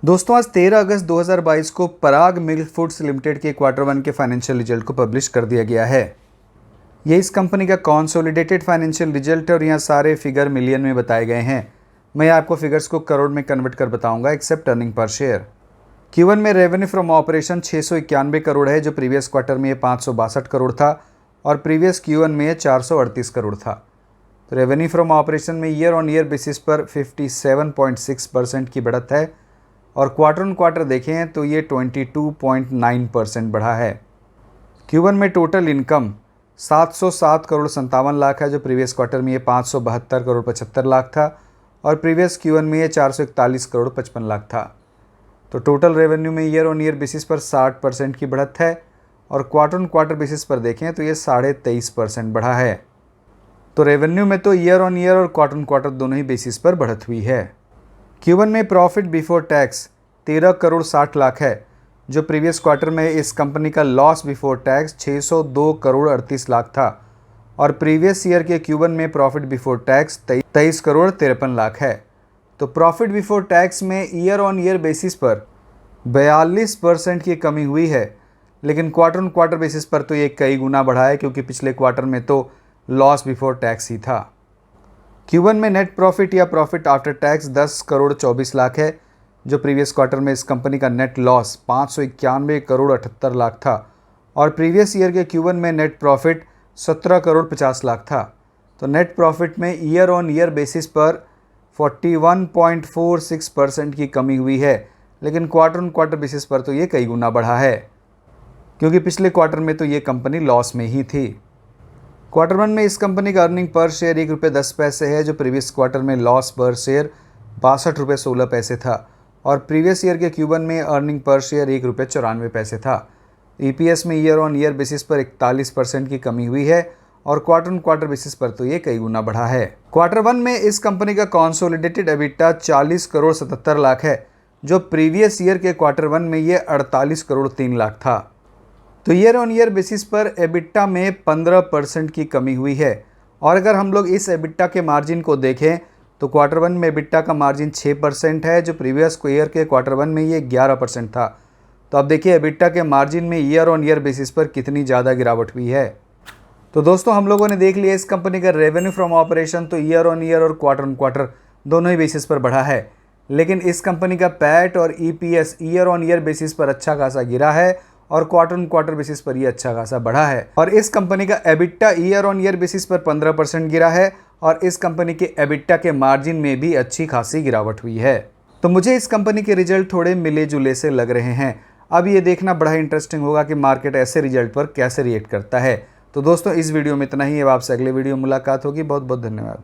दोस्तों आज 13 अगस्त 2022 को पराग मिल्क फूड्स लिमिटेड के क्वार्टर वन के फाइनेंशियल रिजल्ट को पब्लिश कर दिया गया है। ये इस कंपनी का कंसोलिडेटेड फाइनेंशियल रिजल्ट है और यहाँ सारे फिगर मिलियन में बताए गए हैं। मैं आपको फिगर्स को करोड़ में कन्वर्ट कर बताऊंगा accept earning per share. Q1 में रेवेन्यू फ्रॉम ऑपरेशन 691 करोड़ है, जो प्रीवियस क्वार्टर में ये 562 करोड़ था और प्रीवियस Q1 में ये 438 करोड़ था। तो रेवेन्यू फ्रॉम ऑपरेशन में ईयर ऑन ईयर बेसिस पर 57.6% की बढ़त है और क्वार्टर ऑन क्वार्टर देखें तो ये 22.9% बढ़ा है। Q1 में टोटल इनकम 707 करोड़ 57 लाख है, जो प्रीवियस क्वार्टर में ये 572 करोड़ 75 लाख था और प्रीवियस Q1 में ये 441 करोड़ 55 लाख था। तो टोटल रेवेन्यू में ईयर ऑन ईयर बेसिस पर 60% की बढ़त है और क्वार्टर ऑन क्वार्टर बेसिस पर देखें तो ये 23.5% बढ़ा है। तो रेवेन्यू में तो ईयर ऑन ईयर और क्वार्टर ऑन क्वार्टर दोनों ही बेसिस पर बढ़त हुई है। Q1 में profit before tax 13 crore 60 lakh है, जो प्रीवियस क्वार्टर में इस कंपनी का loss before tax 602 crore 38 lakh था और प्रीवियस ईयर के Q1 में profit before tax 23 crore 53 lakh है। तो प्रॉफिट बिफोर टैक्स में ईयर ऑन ईयर बेसिस पर 42% की कमी हुई है, लेकिन क्वार्टर ऑन क्वार्टर बेसिस पर तो ये कई गुना बढ़ा है, क्योंकि पिछले क्वार्टर में तो लॉस बिफोर टैक्स ही था। Q1 में नेट प्रॉफिट या profit after tax 10 crore 24 lakh है, जो प्रीवियस क्वार्टर में इस कंपनी का नेट लॉस 591 करोड़ 78 लाख था और प्रीवियस ईयर के Q1 में नेट प्रॉफिट 17 करोड़ 50 लाख था। तो नेट प्रॉफिट में ईयर ऑन ईयर बेसिस पर 41.46% की कमी हुई है, लेकिन क्वार्टर ऑन क्वार्टर बेसिस पर तो ये कई गुना बढ़ा है, क्योंकि पिछले क्वार्टर में तो ये कंपनी लॉस में ही थी। क्वार्टर वन में इस कंपनी का अर्निंग पर शेयर ₹1.10 है, जो प्रीवियस क्वार्टर में लॉस पर शेयर ₹62.16 था और प्रीवियस ईयर के Q1 में अर्निंग पर शेयर ₹1.94 था। EPS में ईयर ऑन ईयर बेसिस पर 41% की कमी हुई है और क्वार्टर ऑन क्वार्टर बेसिस पर तो ये कई गुना बढ़ा है। क्वार्टर वन में इस कंपनी का कंसोलिडेटेड एबिटा 40 करोड़ 77 लाख है, जो प्रीवियस ईयर के क्वार्टर वन में ये 48 करोड़ 3 लाख था। तो ईयर ऑन ईयर बेसिस पर एबिटा में 15% की कमी हुई है और अगर हम लोग इस एबिटा के मार्जिन को देखें तो क्वार्टर वन में एबिटा का मार्जिन 6% है, जो प्रीवियस ईयर के क्वार्टर वन में ये 11% था। तो अब देखिए एबिटा के मार्जिन में ईयर ऑन ईयर बेसिस पर कितनी ज़्यादा गिरावट हुई है। तो दोस्तों हम लोगों ने देख लिया इस कंपनी का रेवेन्यू फ्रॉम ऑपरेशन तो ईयर ऑन ईयर और क्वार्टर ऑन क्वार्टर दोनों ही बेसिस पर बढ़ा है, लेकिन इस कंपनी का पैट और EPS year on year basis पर अच्छा खासा गिरा है और क्वार्टर ऑन क्वार्टर बेसिस पर ये अच्छा खासा बढ़ा है। और इस कंपनी का EBITDA year on year basis पर 15% गिरा है और इस कंपनी के एबिटा के मार्जिन में भी अच्छी खासी गिरावट हुई है। तो मुझे इस कंपनी के रिजल्ट थोड़े मिले जुले से लग रहे हैं। अब ये देखना बड़ा इंटरेस्टिंग होगा कि मार्केट ऐसे रिजल्ट पर कैसे रिएक्ट करता है। तो दोस्तों इस वीडियो में इतना ही है, आपसे अगले वीडियो मुलाकात होगी। बहुत बहुत धन्यवाद।